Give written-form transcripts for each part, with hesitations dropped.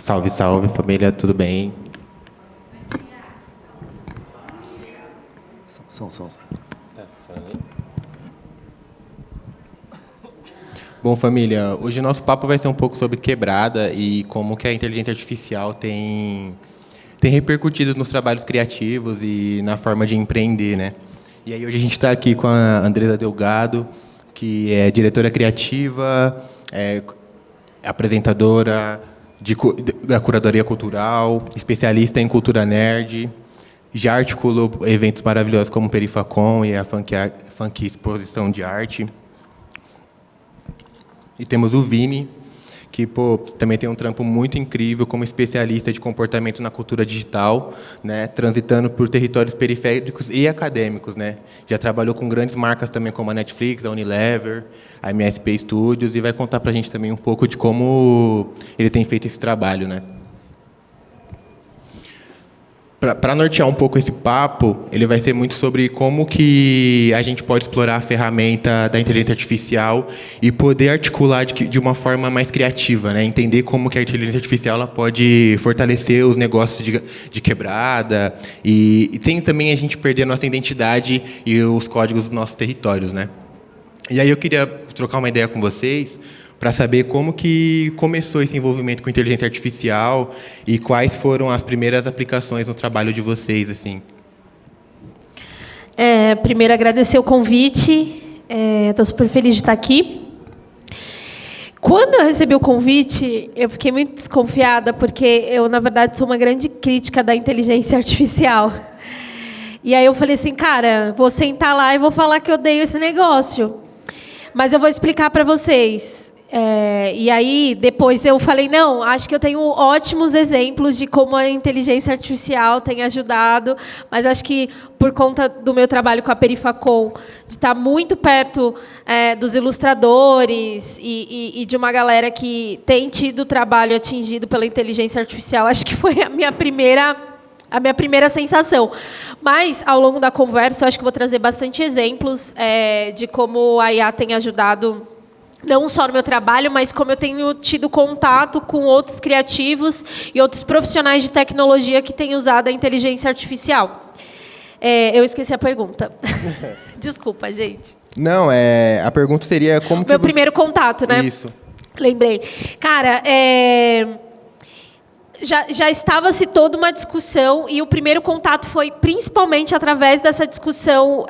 Salve, salve, família, tudo bem? Som. Bom, família, hoje o nosso papo vai ser um pouco sobre quebrada e como que a inteligência artificial tem repercutido nos trabalhos criativos e na forma de empreender, né? E aí hoje a gente está aqui com a Andresa Delgado, que é diretora criativa, apresentadora da curadoria cultural, especialista em cultura nerd, já articulou eventos maravilhosos como o Perifacon e a Funk Exposição de Arte. E temos o Vini, que também tem um trampo muito incrível como especialista de comportamento na cultura digital, né, transitando por territórios periféricos e acadêmicos, né. Já trabalhou com grandes marcas também como a Netflix, a Unilever, a MSP Studios, e vai contar para a gente também um pouco de como ele tem feito esse trabalho, né. Para nortear um pouco esse papo, ele vai ser muito sobre como que a gente pode explorar a ferramenta da inteligência artificial e poder articular de uma forma mais criativa, né? Entender como que a inteligência artificial ela pode fortalecer os negócios de quebrada e tem também a gente perder a nossa identidade e os códigos dos nossos territórios, né? E aí eu queria trocar uma ideia com vocês para saber como que começou esse envolvimento com inteligência artificial e quais foram as primeiras aplicações no trabalho de vocês, assim. Primeiro, agradecer o convite. Estou super feliz de estar aqui. Quando eu recebi o convite, eu fiquei muito desconfiada, porque eu, na verdade, sou uma grande crítica da inteligência artificial. E aí eu falei assim, cara, vou sentar lá e vou falar que eu odeio esse negócio. Mas eu vou explicar para vocês. E aí, depois eu falei, não, acho que eu tenho ótimos exemplos de como a inteligência artificial tem ajudado, mas acho que, por conta do meu trabalho com a Perifacon, de estar muito perto dos ilustradores e de uma galera que tem tido trabalho atingido pela inteligência artificial, acho que foi a minha primeira sensação. Mas, ao longo da conversa, eu acho que vou trazer bastante exemplos de como a IA tem ajudado, não só no meu trabalho, mas como eu tenho tido contato com outros criativos e outros profissionais de tecnologia que têm usado a inteligência artificial. Eu esqueci a pergunta. Desculpa, gente. Não, a pergunta seria como que meu primeiro contato, né? Isso. Lembrei. Cara, já estava-se toda uma discussão, e o primeiro contato foi principalmente através dessa discussão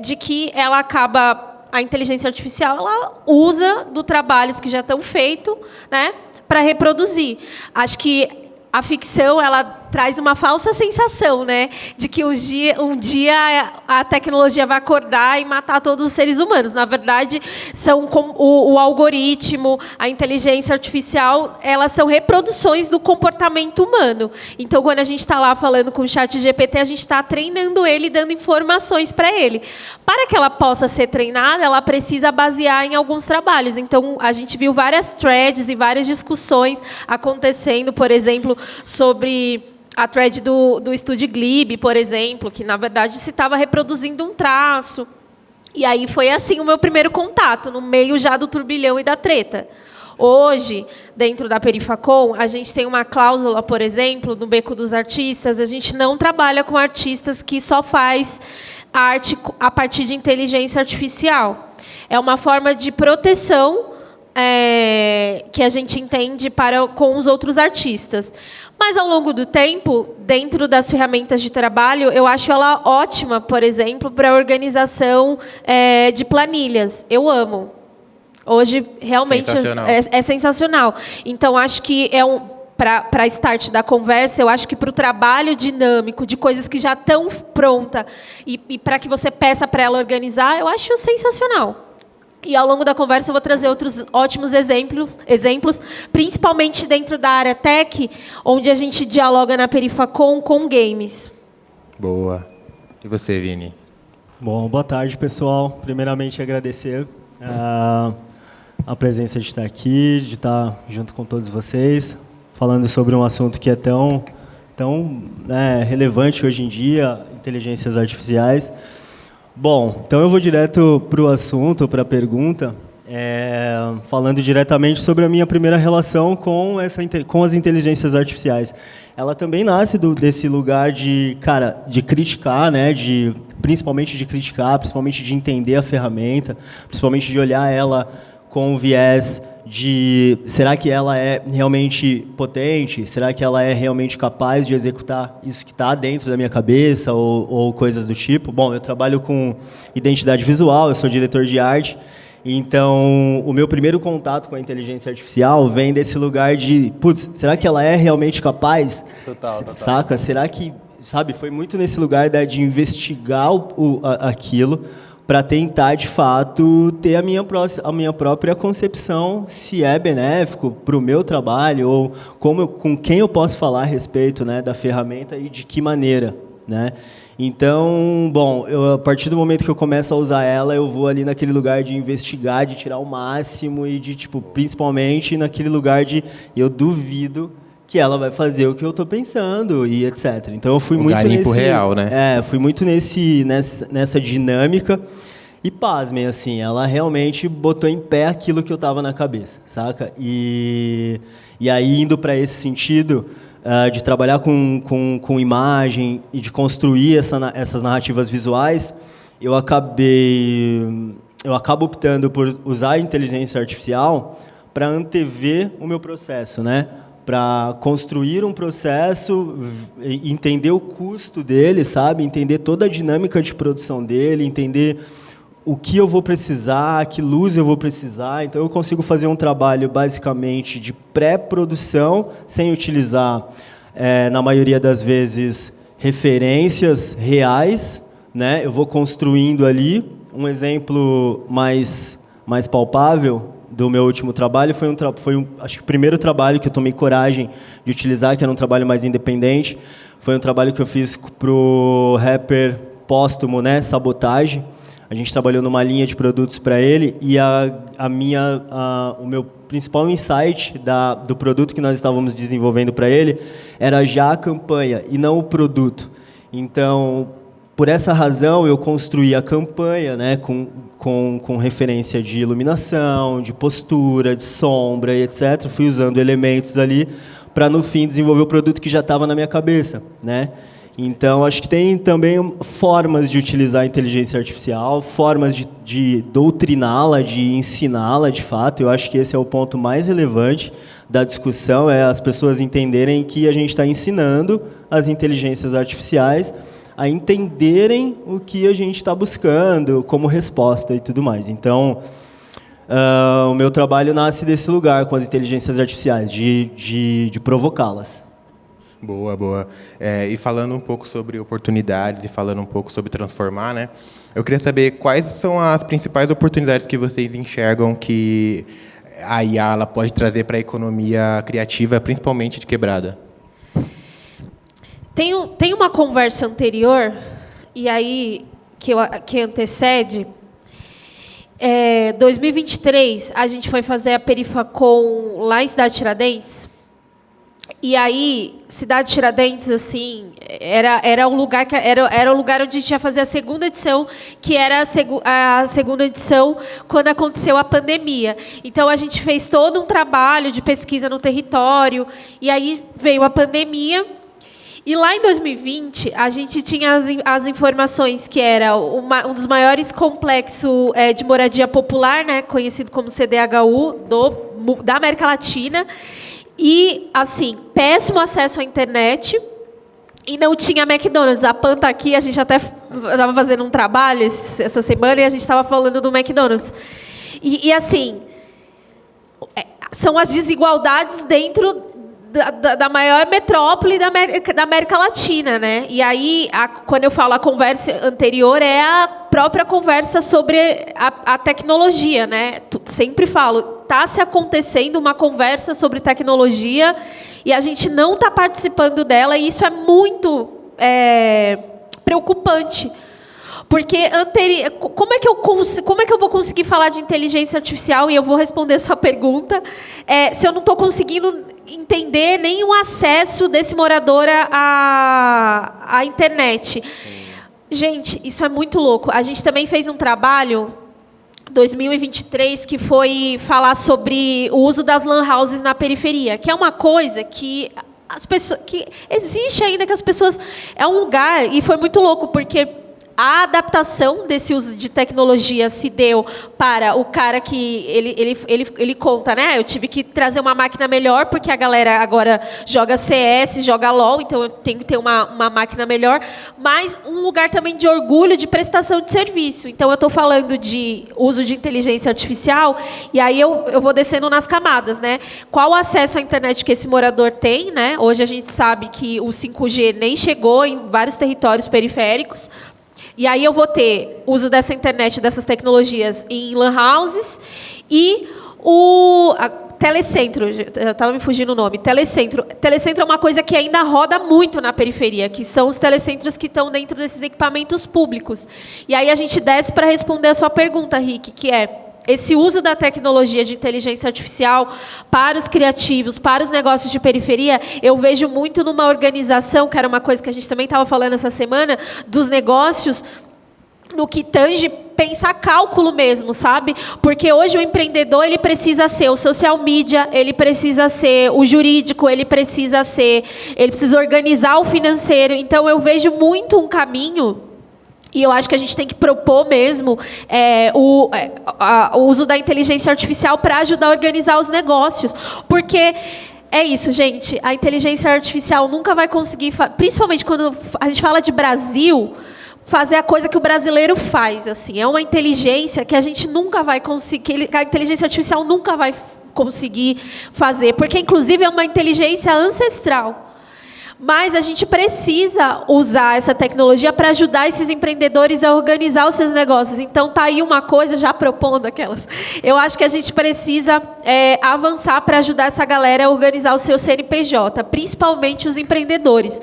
de que ela acaba... A inteligência artificial ela usa dos trabalhos que já estão feitos, né, para reproduzir. Acho que a ficção ela traz uma falsa sensação, né, de que um dia a tecnologia vai acordar e matar todos os seres humanos. Na verdade, são o algoritmo, a inteligência artificial, elas são reproduções do comportamento humano. Então, quando a gente está lá falando com o ChatGPT, a gente está treinando ele, dando informações para ele. Para que ela possa ser treinada, ela precisa basear em alguns trabalhos. Então, a gente viu várias threads e várias discussões acontecendo, por exemplo, sobre a thread do Estúdio Ghibli, por exemplo, que, na verdade, se estava reproduzindo um traço. E aí foi assim o meu primeiro contato, no meio já do turbilhão e da treta. Hoje, dentro da Perifacon, a gente tem uma cláusula, por exemplo, no Beco dos Artistas, a gente não trabalha com artistas que só faz arte a partir de inteligência artificial. É uma forma de proteção que a gente entende com os outros artistas. Mas, ao longo do tempo, dentro das ferramentas de trabalho, eu acho ela ótima, por exemplo, para a organização de planilhas. Eu amo. Hoje, realmente, é sensacional. Então, acho que para start da conversa, eu acho que para o trabalho dinâmico, de coisas que já estão prontas, e para que você peça para ela organizar, eu acho sensacional. E, ao longo da conversa, eu vou trazer outros ótimos exemplos, principalmente dentro da área tech, onde a gente dialoga na Perifacon com games. Boa. E você, Vini? Bom, boa tarde, pessoal. Primeiramente, agradecer a presença de estar aqui, de estar junto com todos vocês, falando sobre um assunto que é tão relevante hoje em dia, inteligências artificiais. Bom, então eu vou direto para o assunto, para a pergunta. falando diretamente sobre a minha primeira relação com as inteligências artificiais. Ela também nasce desse lugar de criticar, né, principalmente de criticar, principalmente de entender a ferramenta, principalmente de olhar ela com o viés de será que ela é realmente potente? Será que ela é realmente capaz de executar isso que está dentro da minha cabeça ou coisas do tipo? Bom, eu trabalho com identidade visual, eu sou diretor de arte, então o meu primeiro contato com a inteligência artificial vem desse lugar de, putz, será que ela é realmente capaz? Total. Saca? Será que, sabe, foi muito nesse lugar de investigar aquilo para tentar, de fato, ter a minha própria concepção, se é benéfico para o meu trabalho, ou com quem eu posso falar a respeito, né, da ferramenta e de que maneira, né? Então, bom, a partir do momento que eu começo a usar ela, eu vou ali naquele lugar de investigar, de tirar o máximo e de, principalmente naquele lugar de eu duvido que ela vai fazer o que eu estou pensando e etc. Então eu fui muito garimpo real, né? Fui muito nessa dinâmica e pasmem, assim, ela realmente botou em pé aquilo que eu estava na cabeça, saca? E aí indo para esse sentido de trabalhar com imagem e de construir essas narrativas visuais, eu acabo optando por usar a inteligência artificial para antever o meu processo, né? Para construir um processo, entender o custo dele, sabe? Entender toda a dinâmica de produção dele, entender o que eu vou precisar, que luz eu vou precisar. Então, eu consigo fazer um trabalho, basicamente, de pré-produção, sem utilizar, na maioria das vezes, referências reais, né? Eu vou construindo ali. Um exemplo mais palpável do meu último trabalho foi acho que o primeiro trabalho que eu tomei coragem de utilizar, que era um trabalho mais independente, foi um trabalho que eu fiz para o rapper póstumo, né, Sabotage. A gente trabalhou numa linha de produtos para ele e o meu principal insight do produto que nós estávamos desenvolvendo para ele era já a campanha e não o produto. Então, por essa razão, eu construí a campanha, né, com referência de iluminação, de postura, de sombra e etc. Fui usando elementos ali para, no fim, desenvolver o produto que já estava na minha cabeça, né? Então, acho que tem também formas de utilizar a inteligência artificial, formas de doutriná-la, de ensiná-la, de fato. Eu acho que esse é o ponto mais relevante da discussão, é as pessoas entenderem que a gente está ensinando as inteligências artificiais a entenderem o que a gente está buscando como resposta e tudo mais. Então, o meu trabalho nasce desse lugar com as inteligências artificiais, de provocá-las. Boa. E falando um pouco sobre oportunidades e falando um pouco sobre transformar, né? Eu queria saber quais são as principais oportunidades que vocês enxergam que a IA ela pode trazer para a economia criativa, principalmente de quebrada. Tem uma conversa anterior, e aí que antecede. 2023, a gente foi fazer a Perifacon lá em Cidade Tiradentes. E aí, Cidade Tiradentes, assim, era um lugar era o lugar onde a gente ia fazer a segunda edição, que era a segunda edição quando aconteceu a pandemia. Então, a gente fez todo um trabalho de pesquisa no território, e aí veio a pandemia. E lá em 2020, a gente tinha as informações que era um dos maiores complexos de moradia popular, né, conhecido como CDHU, da América Latina. E, assim, péssimo acesso à internet e não tinha McDonald's. A Pan está aqui, a gente até estava fazendo um trabalho essa semana e a gente estava falando do McDonald's. E assim, são as desigualdades dentro da maior metrópole da América Latina, né? E aí, quando eu falo a conversa anterior, é a própria conversa sobre a tecnologia, né? Sempre falo, está se acontecendo uma conversa sobre tecnologia e a gente não está participando dela, e isso é muito preocupante. Porque como é que eu vou conseguir falar de inteligência artificial, e eu vou responder a sua pergunta, se eu não estou conseguindo entender nenhum acesso desse morador à internet? Gente, isso é muito louco. A gente também fez um trabalho 2023, que foi falar sobre o uso das lan houses na periferia, que é uma coisa que as pessoas, que existe ainda, que as pessoas, é um lugar, e foi muito louco, porque a adaptação desse uso de tecnologia se deu para o cara que ele conta, né? Eu tive que trazer uma máquina melhor porque a galera agora joga CS, joga LOL, então eu tenho que ter uma máquina melhor, mas um lugar também de orgulho de prestação de serviço. Então eu estou falando de uso de inteligência artificial e aí eu vou descendo nas camadas, né? Qual o acesso à internet que esse morador tem, né? Hoje a gente sabe que o 5G nem chegou em vários territórios periféricos. E aí eu vou ter uso dessa internet, dessas tecnologias em lan houses e o telecentro, já estava me fugindo o nome, telecentro. Telecentro é uma coisa que ainda roda muito na periferia, que são os telecentros que estão dentro desses equipamentos públicos. E aí a gente desce para responder a sua pergunta, Rick, que é esse uso da tecnologia de inteligência artificial para os criativos, para os negócios de periferia, eu vejo muito numa organização, que era uma coisa que a gente também estava falando essa semana, dos negócios, no que tange pensar cálculo mesmo, sabe? Porque hoje o empreendedor, ele precisa ser o social media, ele precisa ser o jurídico, ele precisa organizar o financeiro. Então, eu vejo muito um caminho. E eu acho que a gente tem que propor mesmo o uso da inteligência artificial para ajudar a organizar os negócios. Porque é isso, gente. A inteligência artificial nunca vai conseguir, principalmente quando a gente fala de Brasil, fazer a coisa que o brasileiro faz. Assim. É uma inteligência que a gente nunca vai conseguir, que a inteligência artificial nunca vai conseguir fazer. Porque, inclusive, é uma inteligência ancestral. Mas a gente precisa usar essa tecnologia para ajudar esses empreendedores a organizar os seus negócios. Então, está aí uma coisa, já propondo aquelas. Eu acho que a gente precisa avançar para ajudar essa galera a organizar o seu CNPJ, principalmente os empreendedores.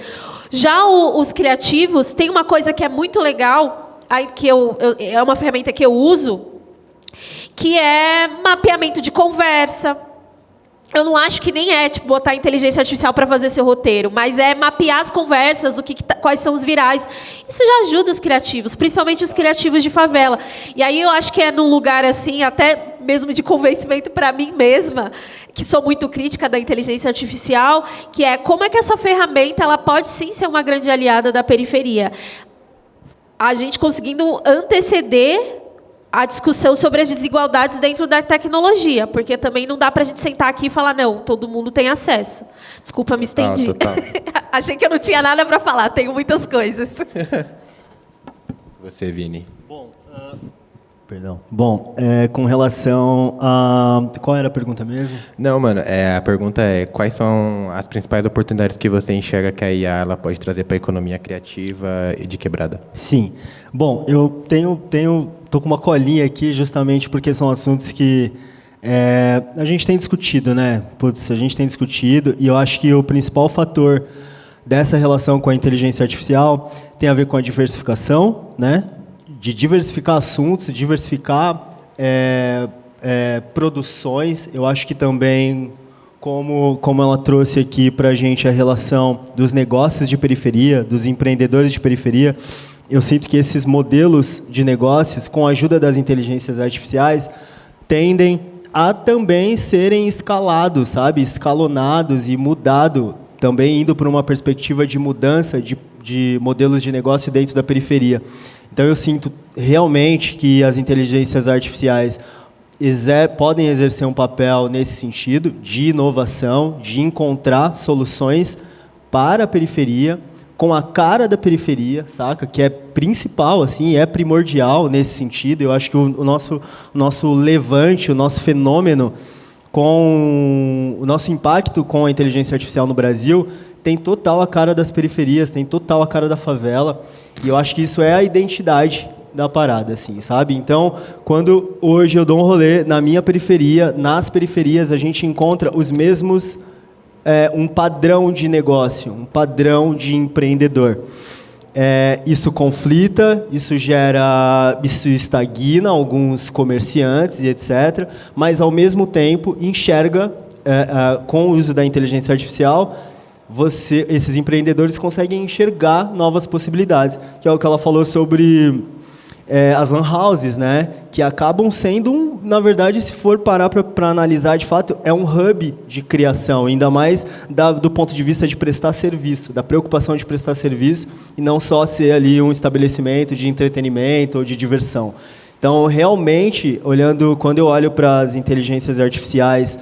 Já os criativos, tem uma coisa que é muito legal, que é uma ferramenta que eu uso, que é mapeamento de conversa. Eu não acho que nem botar inteligência artificial para fazer seu roteiro, mas é mapear as conversas, quais são os virais. Isso já ajuda os criativos, principalmente os criativos de favela. E aí eu acho que é num lugar assim, até mesmo de convencimento para mim mesma, que sou muito crítica da inteligência artificial, que é como é que essa ferramenta ela pode sim ser uma grande aliada da periferia. A gente conseguindo anteceder a discussão sobre as desigualdades dentro da tecnologia, porque também não dá para a gente sentar aqui e falar, não, todo mundo tem acesso. Desculpa, me estendi. Total. Achei que eu não tinha nada para falar, tenho muitas coisas. Você, Vini. Bom, com relação a... Qual era a pergunta mesmo? Não, mano, a pergunta é quais são as principais oportunidades que você enxerga que a IA ela pode trazer para a economia criativa e de quebrada? Sim. Bom, eu tô com uma colinha aqui justamente porque são assuntos que a gente tem discutido, né? A gente tem discutido e eu acho que o principal fator dessa relação com a inteligência artificial tem a ver com a diversificação, né? De diversificar assuntos, diversificar produções. Eu acho que também, como ela trouxe aqui para a gente a relação dos negócios de periferia, dos empreendedores de periferia, eu sinto que esses modelos de negócios, com a ajuda das inteligências artificiais, tendem a também serem escalados, sabe? Escalonados e mudado, também indo para uma perspectiva de mudança de modelos de negócio dentro da periferia. Então, eu sinto realmente que as inteligências artificiais podem exercer um papel nesse sentido, de inovação, de encontrar soluções para a periferia, com a cara da periferia, saca? Que é principal, assim, é primordial nesse sentido. Eu acho que o nosso levante, o nosso fenômeno, com o nosso impacto com a inteligência artificial no Brasil, tem total a cara das periferias, tem total a cara da favela, e eu acho que isso é a identidade da parada, assim, sabe? Então, quando hoje eu dou um rolê na minha periferia, nas periferias, a gente encontra os mesmos, um padrão de negócio, um padrão de empreendedor. Isso conflita, isso estagna alguns comerciantes e etc., mas, ao mesmo tempo, enxerga, com o uso da inteligência artificial, esses empreendedores conseguem enxergar novas possibilidades, que é o que ela falou sobre as lan houses, né, que acabam sendo, na verdade, se for parar para analisar de fato, é um hub de criação, ainda mais do ponto de vista de prestar serviço, da preocupação de prestar serviço, e não só ser ali um estabelecimento de entretenimento ou de diversão. Então, realmente, quando eu olho para as inteligências artificiais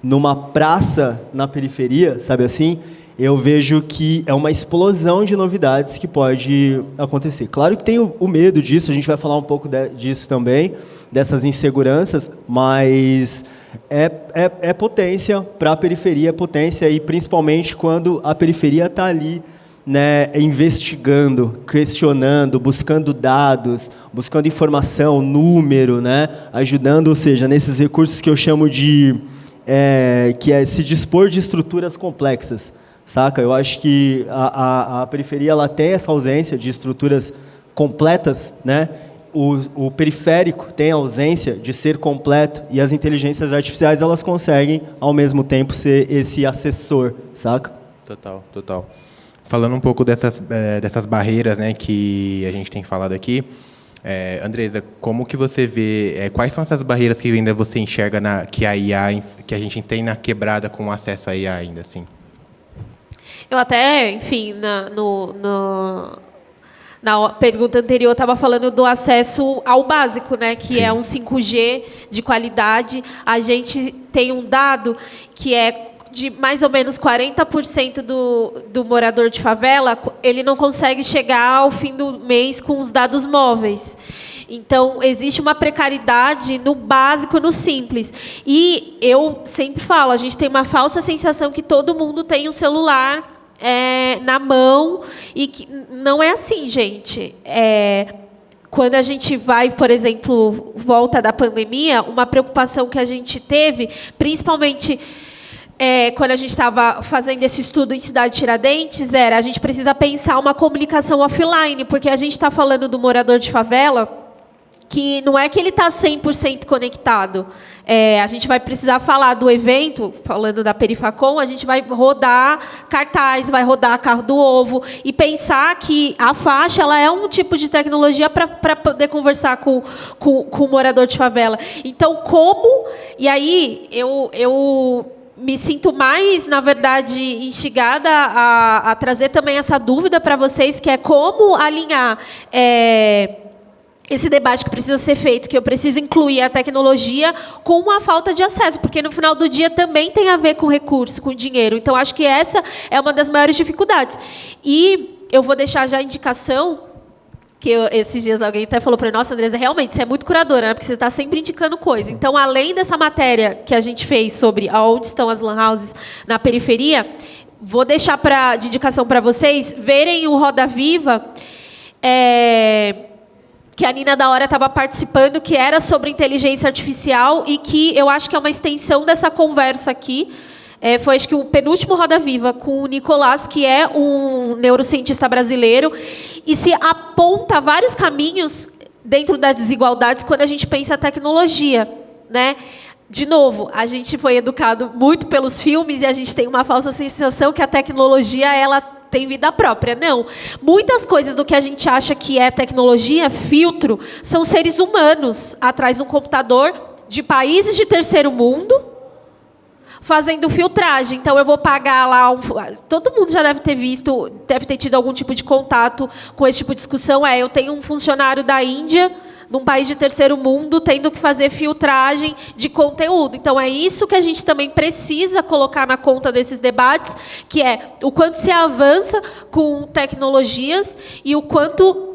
numa praça na periferia, sabe assim, eu vejo que é uma explosão de novidades que pode acontecer. Claro que tem o medo disso, a gente vai falar um pouco disso também, dessas inseguranças, mas é potência para a periferia, é potência, e principalmente quando a periferia está ali, né, investigando, questionando, buscando dados, buscando informação, número, né, ajudando, ou seja, nesses recursos que eu chamo de... que é se dispor de estruturas complexas. Saca? Eu acho que a periferia ela tem essa ausência de estruturas completas, né? O periférico tem a ausência de ser completo, e as inteligências artificiais elas conseguem, ao mesmo tempo, ser esse assessor, saca? Total. Falando um pouco dessas barreiras, né, que a gente tem falado aqui, Andresa, como que você vê, quais são essas barreiras que ainda você enxerga que a IA, que a gente tem na quebrada com acesso à IA ainda, assim? Eu até, enfim, na pergunta anterior, eu estava falando do acesso ao básico, né, que Sim. é um 5G de qualidade. A gente tem um dado que é de mais ou menos 40% do morador de favela, ele não consegue chegar ao fim do mês com os dados móveis. Então, existe uma precariedade no básico, no simples. E eu sempre falo, a gente tem uma falsa sensação que todo mundo tem um celular na mão, e que não é assim, gente. Quando a gente vai, por exemplo, volta da pandemia, uma preocupação que a gente teve, principalmente quando a gente estava fazendo esse estudo em Cidade Tiradentes, a gente precisa pensar uma comunicação offline, porque a gente está falando do morador de favela, que não é que ele está 100% conectado. A gente vai precisar falar do evento, falando da Perifacom, a gente vai rodar cartaz, vai rodar carro do ovo, e pensar que a faixa ela é um tipo de tecnologia para poder conversar com o morador de favela. Então, como... E aí, eu me sinto mais, na verdade, instigada a trazer também essa dúvida para vocês, que é como alinhar... esse debate que precisa ser feito, que eu preciso incluir a tecnologia com uma falta de acesso, porque no final do dia também tem a ver com recurso, com dinheiro. Então, acho que essa é uma das maiores dificuldades. E eu vou deixar já a indicação, que esses dias alguém até falou para mim, nossa, Andresa, realmente, você é muito curadora, né? Porque você está sempre indicando coisa. Então, além dessa matéria que a gente fez sobre aonde estão as lan houses na periferia, vou deixar de indicação para vocês verem o Roda Viva, que a Nina da Hora estava participando, que era sobre inteligência artificial, e que eu acho que é uma extensão dessa conversa aqui. Foi, acho que, o penúltimo Roda Viva, com o Nicolás, que é um neurocientista brasileiro, e se aponta vários caminhos dentro das desigualdades quando a gente pensa a tecnologia, né? De novo, a gente foi educado muito pelos filmes, e a gente tem uma falsa sensação que a tecnologia ela tem vida própria. Não. Muitas coisas do que a gente acha que é tecnologia, filtro, são seres humanos atrás de um computador de países de terceiro mundo fazendo filtragem. Então, eu vou pagar lá... Todo mundo já deve ter visto, deve ter tido algum tipo de contato com esse tipo de discussão. Eu tenho um funcionário da Índia, num país de terceiro mundo, tendo que fazer filtragem de conteúdo. Então, é isso que a gente também precisa colocar na conta desses debates, que é o quanto se avança com tecnologias e o quanto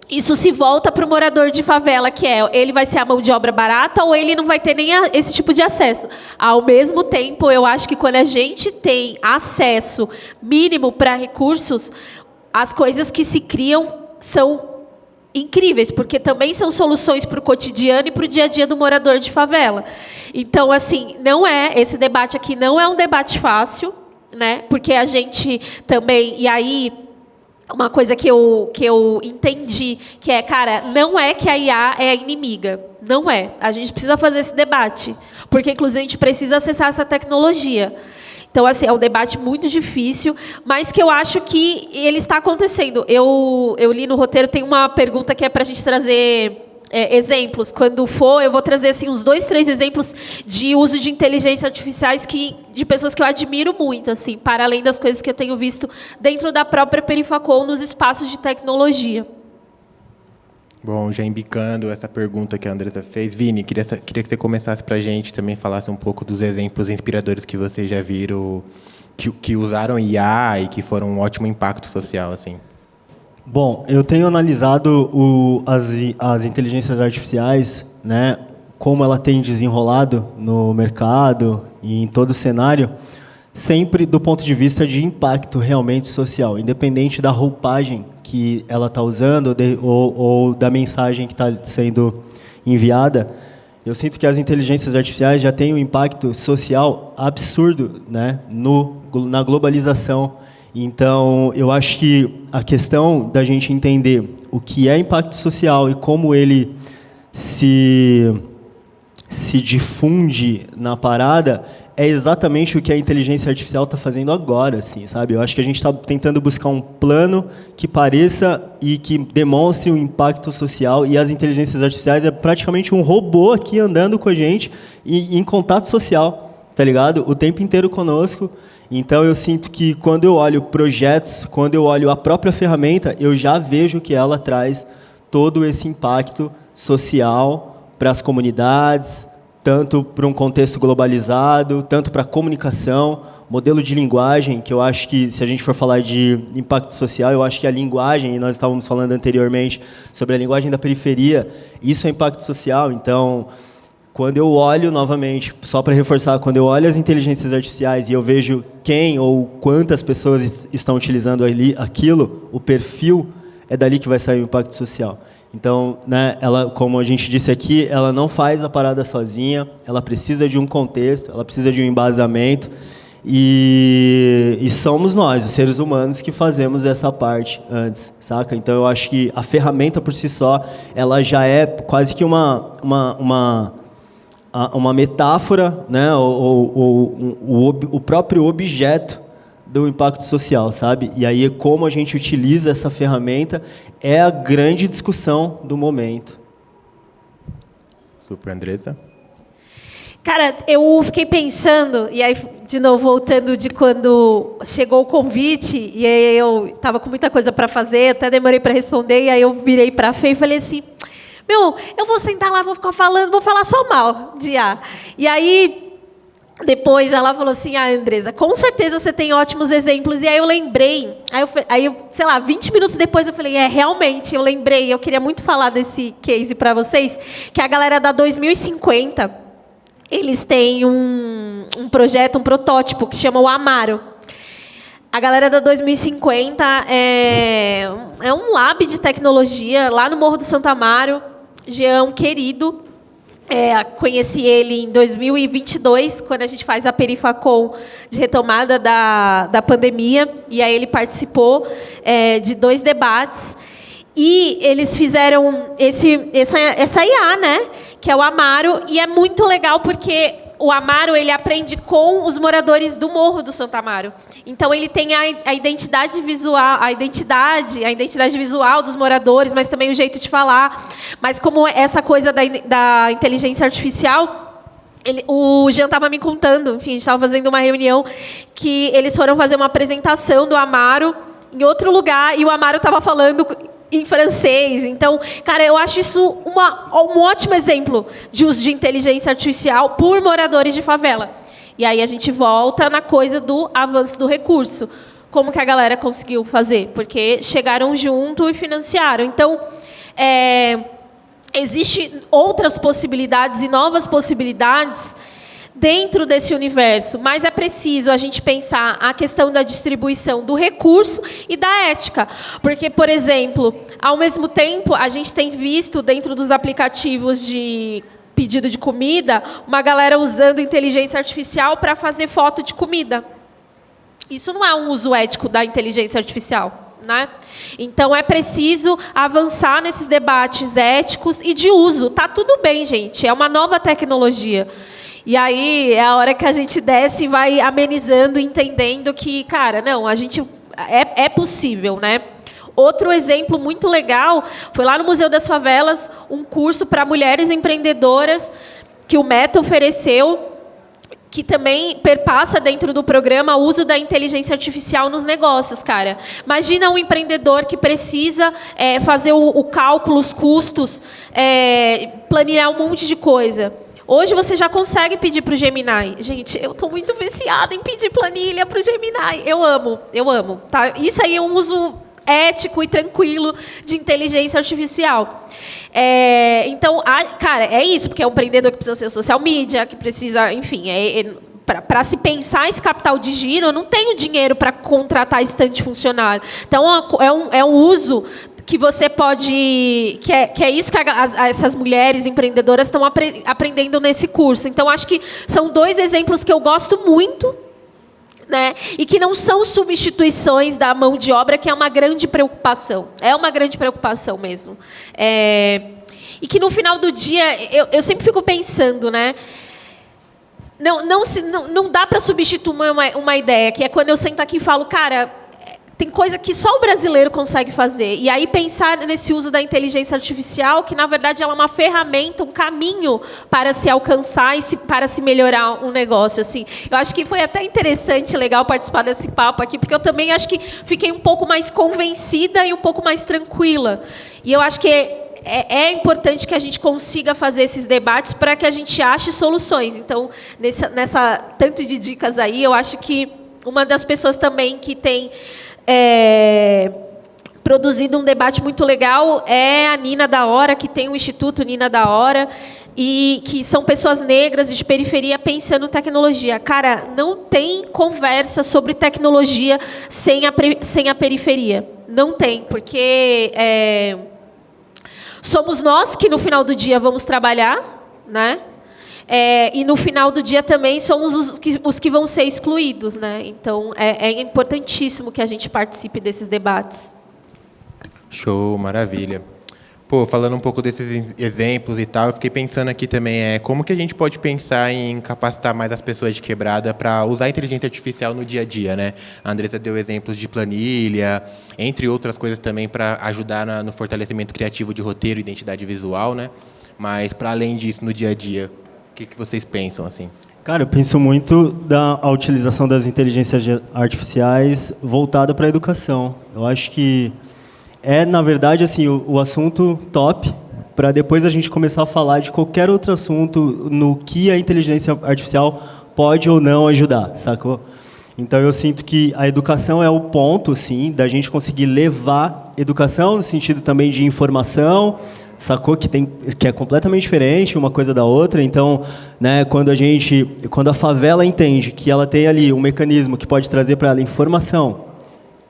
isso se volta para o morador de favela, que ele vai ser a mão de obra barata ou ele não vai ter nem esse tipo de acesso. Ao mesmo tempo, eu acho que quando a gente tem acesso mínimo para recursos, as coisas que se criam são incríveis, porque também são soluções para o cotidiano e para o dia a dia do morador de favela. Então, assim, esse debate aqui não é um debate fácil, né? Porque a gente também, e aí, uma coisa que eu entendi, que cara, não é que a IA é a inimiga, não é. A gente precisa fazer esse debate, porque, inclusive, a gente precisa acessar essa tecnologia. Então, assim, é um debate muito difícil, mas que eu acho que ele está acontecendo. Eu li no roteiro, tem uma pergunta que é para a gente trazer exemplos. Quando for, eu vou trazer assim, uns 2, 3 exemplos de uso de inteligência artificiais de pessoas que eu admiro muito, assim, para além das coisas que eu tenho visto dentro da própria Perifacol nos espaços de tecnologia. Bom, já embicando essa pergunta que a Andressa fez, Vini, queria que você começasse para a gente, também falasse um pouco dos exemplos inspiradores que vocês já viram, que usaram IA e que foram um ótimo impacto social, assim. Bom, eu tenho analisado as inteligências artificiais, né, como ela tem desenrolado no mercado e em todo o cenário, sempre do ponto de vista de impacto realmente social, independente da roupagem que ela está usando ou da mensagem que está sendo enviada. Eu sinto que as inteligências artificiais já têm um impacto social absurdo, né, na globalização. Então, eu acho que a questão da gente entender o que é impacto social e como ele se difunde na parada é exatamente o que a inteligência artificial está fazendo agora, assim, sabe? Eu acho que a gente está tentando buscar um plano que pareça e que demonstre o impacto social, e as inteligências artificiais é praticamente um robô aqui andando com a gente e em contato social, tá ligado? O tempo inteiro conosco. Então, eu sinto que quando eu olho projetos, quando eu olho a própria ferramenta, eu já vejo que ela traz todo esse impacto social para as comunidades, tanto para um contexto globalizado, tanto para a comunicação, modelo de linguagem, que eu acho que, se a gente for falar de impacto social, eu acho que a linguagem, e nós estávamos falando anteriormente sobre a linguagem da periferia, isso é impacto social. Então, quando eu olho, novamente, só para reforçar, quando eu olho as inteligências artificiais e eu vejo quem ou quantas pessoas estão utilizando ali aquilo, o perfil, é dali que vai sair o impacto social. Então, né, ela, como a gente disse aqui, ela não faz a parada sozinha, ela precisa de um contexto, ela precisa de um embasamento, e somos nós, os seres humanos, que fazemos essa parte antes, saca? Então, eu acho que a ferramenta por si só, ela já é quase que uma metáfora, né, o próprio objeto do impacto social, sabe? E aí, como a gente utiliza essa ferramenta é a grande discussão do momento. Super, Andressa. Cara, eu fiquei pensando, e aí, de novo, voltando de quando chegou o convite, e aí eu estava com muita coisa para fazer, até demorei para responder, e aí eu virei para a Fê e falei assim, eu vou sentar lá, vou ficar falando, vou falar só mal de IA. E aí, depois ela falou assim, Andressa, com certeza você tem ótimos exemplos. E aí eu lembrei, sei lá, 20 minutos depois eu falei, realmente, eu lembrei, eu queria muito falar desse case para vocês, que a galera da 2050, eles têm um projeto, um protótipo, que se chama o Amaro. A galera da 2050 é um lab de tecnologia lá no Morro do Santo Amaro. Jean, um querido. Conheci ele em 2022, quando a gente faz a Perifacol de retomada da pandemia, e aí ele participou de 2 debates, e eles fizeram essa IA, né, que é o Amaro, e é muito legal porque o Amaro, ele aprende com os moradores do Morro do Santo Amaro. Então, ele tem a identidade visual, a identidade visual dos moradores, mas também o jeito de falar. Mas como essa coisa da inteligência artificial, o Jean estava me contando, enfim, a gente estava fazendo uma reunião, que eles foram fazer uma apresentação do Amaro em outro lugar, e o Amaro estava falando em francês. Então, cara, eu acho isso um ótimo exemplo de uso de inteligência artificial por moradores de favela. E aí a gente volta na coisa do avanço do recurso. Como que a galera conseguiu fazer? Porque chegaram junto e financiaram. Então, existem outras possibilidades e novas possibilidades dentro desse universo, mas é preciso a gente pensar a questão da distribuição do recurso e da ética. Porque, por exemplo, ao mesmo tempo, a gente tem visto dentro dos aplicativos de pedido de comida, uma galera usando inteligência artificial para fazer foto de comida. Isso não é um uso ético da inteligência artificial, né? Então, é preciso avançar nesses debates éticos e de uso. Tá tudo bem, gente, é uma nova tecnologia. E aí é a hora que a gente desce e vai amenizando, entendendo que, cara, não, a gente é possível, né? Outro exemplo muito legal foi lá no Museu das Favelas, um curso para mulheres empreendedoras que o Meta ofereceu, que também perpassa dentro do programa o uso da inteligência artificial nos negócios, cara. Imagina um empreendedor que precisa fazer o cálculo, os custos, planear um monte de coisa. Hoje você já consegue pedir para o Gemini. Gente, eu estou muito viciada em pedir planilha para o Gemini. Eu amo. Tá? Isso aí é um uso ético e tranquilo de inteligência artificial. Então, cara, é isso, porque é um empreendedor que precisa ser social media, que precisa, enfim, para se pensar esse capital de giro, eu não tenho dinheiro para contratar esse tanto de funcionário. Então, é um uso que você pode... Que é isso que essas mulheres empreendedoras estão aprendendo nesse curso. Então, acho que são 2 exemplos que eu gosto muito, né? E que não são substituições da mão de obra, que é uma grande preocupação. É uma grande preocupação mesmo. E que, no final do dia, eu sempre fico pensando, né? Não dá para substituir uma ideia, que é quando eu sento aqui e falo, cara... Tem coisa que só o brasileiro consegue fazer. E aí pensar nesse uso da inteligência artificial, que, na verdade, ela é uma ferramenta, um caminho para se alcançar e para se melhorar um negócio. Assim. Eu acho que foi até interessante, legal participar desse papo aqui, porque eu também acho que fiquei um pouco mais convencida e um pouco mais tranquila. E eu acho que é importante que a gente consiga fazer esses debates para que a gente ache soluções. Então, nessa tanto de dicas aí, eu acho que uma das pessoas também que tem... produzido um debate muito legal é a Nina da Hora, que tem o Instituto Nina da Hora, e que são pessoas negras de periferia pensando tecnologia. Cara, não tem conversa sobre tecnologia sem a periferia. Não tem, porque somos nós que, no final do dia, vamos trabalhar, né? E no final do dia também somos os que vão ser excluídos, né? Então é importantíssimo que a gente participe desses debates. Show, maravilha. Pô, falando um pouco desses exemplos e tal, eu fiquei pensando aqui também, como que a gente pode pensar em capacitar mais as pessoas de quebrada para usar a inteligência artificial no dia a dia, né? A Andressa deu exemplos de planilha, entre outras coisas também para ajudar no fortalecimento criativo de roteiro e identidade visual, né? Mas, para além disso, no dia a dia, o que vocês pensam, assim? Cara, eu penso muito a utilização das inteligências artificiais voltada para a educação. Eu acho que na verdade, assim, o assunto top, para depois a gente começar a falar de qualquer outro assunto no que a inteligência artificial pode ou não ajudar, sacou? Então, eu sinto que a educação é o ponto, sim, da gente conseguir levar educação no sentido também de informação, sacou? Que é completamente diferente uma coisa da outra. Então, né, quando a favela entende que ela tem ali um mecanismo que pode trazer para ela informação,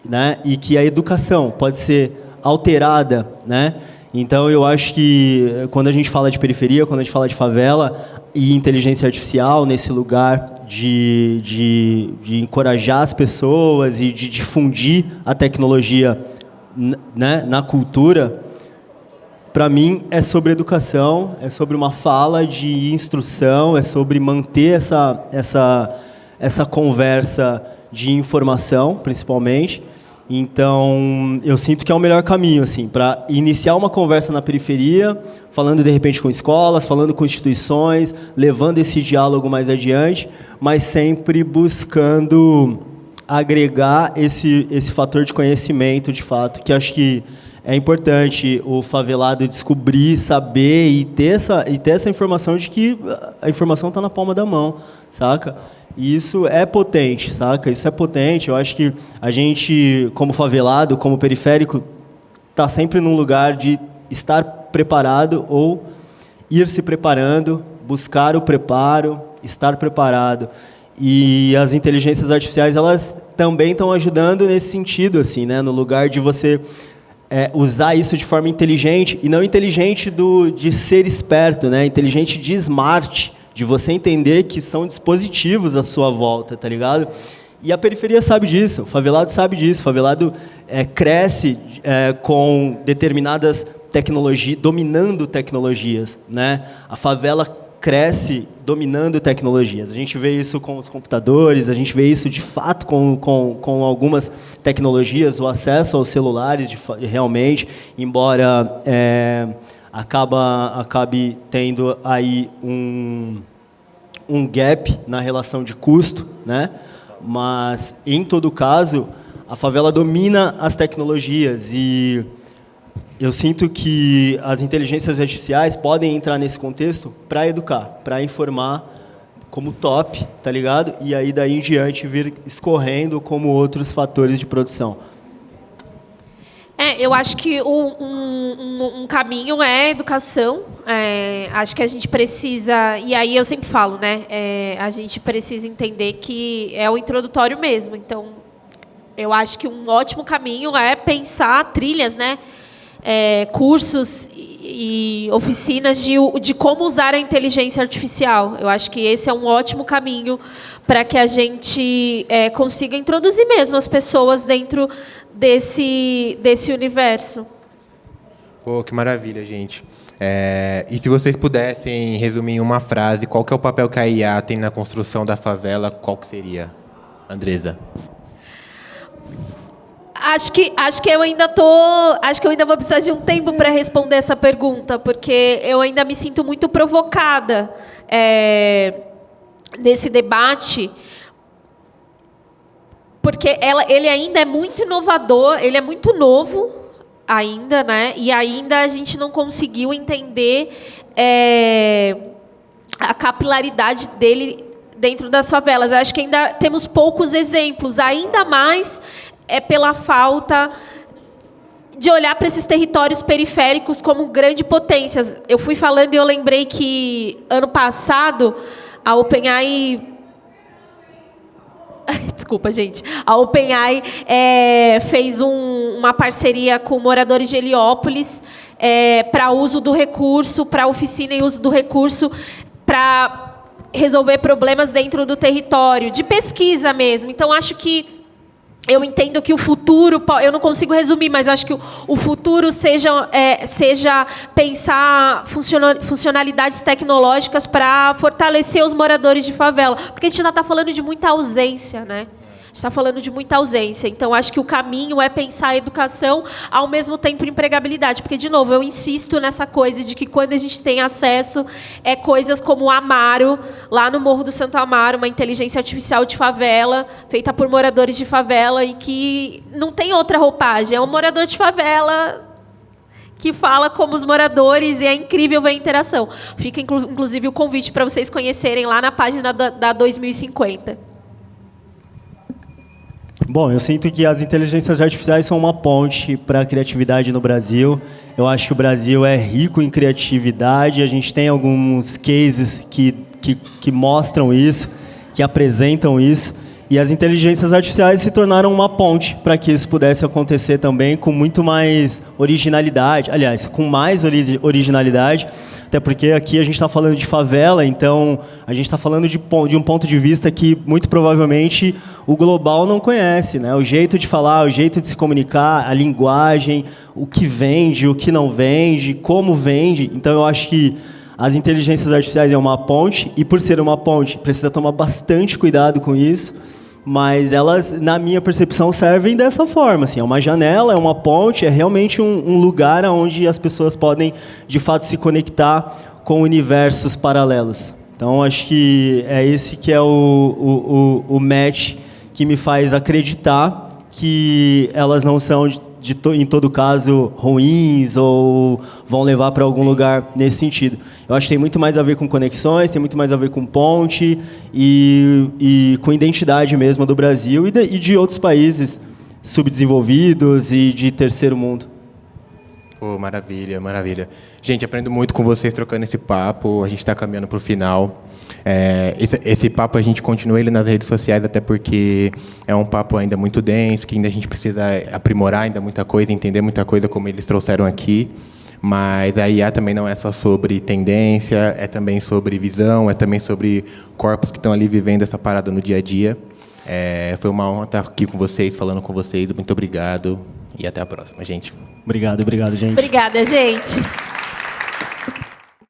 né, e que a educação pode ser alterada, né? Então, eu acho que quando a gente fala de periferia, quando a gente fala de favela e inteligência artificial nesse lugar de encorajar as pessoas e de difundir a tecnologia, né, na cultura, para mim é sobre educação, é sobre uma fala de instrução, é sobre manter essa conversa de informação, principalmente. Então, eu sinto que é o melhor caminho, assim, para iniciar uma conversa na periferia, falando de repente com escolas, falando com instituições, levando esse diálogo mais adiante, mas sempre buscando agregar esse fator de conhecimento, de fato, que acho que é importante o favelado descobrir, saber e ter essa informação de que a informação está na palma da mão, saca? E isso é potente, saca? Isso é potente. Eu acho que a gente, como favelado, como periférico, está sempre num lugar de estar preparado ou ir se preparando, buscar o preparo, estar preparado. E as inteligências artificiais, elas também estão ajudando nesse sentido, assim, né? No lugar de você usar isso de forma inteligente, e não inteligente de ser esperto, né? Inteligente de smart, de você entender que são dispositivos à sua volta, tá ligado? E a periferia sabe disso, o favelado sabe disso, o favelado cresce com determinadas tecnologias, dominando tecnologias, né? A favela cresce dominando tecnologias. A gente vê isso com os computadores, a gente vê isso de fato com algumas tecnologias, o acesso aos celulares realmente, embora acabe tendo aí um gap na relação de custo, né? Mas, em todo caso, a favela domina as tecnologias e eu sinto que as inteligências artificiais podem entrar nesse contexto para educar, para informar como top, tá ligado? E aí, daí em diante, vir escorrendo como outros fatores de produção. Eu acho que um caminho é a educação. Acho que a gente precisa, e aí eu sempre falo, né? A gente precisa entender que é o introdutório mesmo. Então, eu acho que um ótimo caminho é pensar trilhas, né? Cursos e oficinas de como usar a inteligência artificial. Eu acho que esse é um ótimo caminho para que a gente consiga introduzir mesmo as pessoas dentro desse universo. Pô, que maravilha, gente. E se vocês pudessem resumir em uma frase, qual que é o papel que a IA tem na construção da favela, qual que seria, Andresa? Acho que eu ainda vou precisar de um tempo para responder essa pergunta, porque eu ainda me sinto muito provocada nesse debate, porque ele ainda é muito inovador, ele é muito novo ainda, né? E ainda a gente não conseguiu entender a capilaridade dele dentro das favelas. Eu acho que ainda temos poucos exemplos, ainda mais pela falta de olhar para esses territórios periféricos como grandes potências. Eu fui falando e eu lembrei que, ano passado, a OpenAI... Desculpa, gente. A OpenAI fez uma parceria com moradores de Heliópolis para uso do recurso, para oficina e uso do recurso, para resolver problemas dentro do território, de pesquisa mesmo. Então, acho que eu entendo que o futuro, eu não consigo resumir, mas acho que o futuro seja pensar funcionalidades tecnológicas para fortalecer os moradores de favela. Porque a gente ainda está falando de muita ausência, né? A gente está falando de muita ausência. Então, acho que o caminho é pensar a educação, ao mesmo tempo empregabilidade. Porque, de novo, eu insisto nessa coisa de que quando a gente tem acesso, coisas como o Amaro, lá no Morro do Santo Amaro, uma inteligência artificial de favela, feita por moradores de favela, e que não tem outra roupagem. É um morador de favela que fala como os moradores, e é incrível ver a interação. Fica, inclusive, o convite para vocês conhecerem lá na página da 2050. Bom, eu sinto que as inteligências artificiais são uma ponte para a criatividade no Brasil. Eu acho que o Brasil é rico em criatividade. A gente tem alguns cases que mostram isso, que apresentam isso. E as inteligências artificiais se tornaram uma ponte para que isso pudesse acontecer também com muito mais originalidade. Aliás, com mais originalidade, até porque aqui a gente está falando de favela, então a gente está falando de um ponto de vista que muito provavelmente o global não conhece, né? O jeito de falar, o jeito de se comunicar, a linguagem, o que vende, o que não vende, como vende. Então eu acho que as inteligências artificiais é uma ponte, e por ser uma ponte, precisa tomar bastante cuidado com isso, mas elas, na minha percepção, servem dessa forma. Assim, é uma janela, é uma ponte, é realmente um lugar onde as pessoas podem, de fato, se conectar com universos paralelos. Então, acho que é esse que é o match que me faz acreditar que elas não são, em todo caso, ruins ou vão levar para algum lugar nesse sentido. Eu acho que tem muito mais a ver com conexões, tem muito mais a ver com ponte e com identidade mesmo do Brasil e de outros países subdesenvolvidos e de terceiro mundo. Pô, maravilha, maravilha. Gente, aprendo muito com vocês trocando esse papo. A gente está caminhando para o final. Esse papo a gente continua ele nas redes sociais, até porque é um papo ainda muito denso, que ainda a gente precisa aprimorar ainda muita coisa, entender muita coisa, como eles trouxeram aqui. Mas a IA também não é só sobre tendência, é também sobre visão, é também sobre corpos que estão ali vivendo essa parada no dia a dia. Foi uma honra estar aqui com vocês, falando com vocês. Muito obrigado e até a próxima, gente. Obrigado, gente. Obrigada, gente.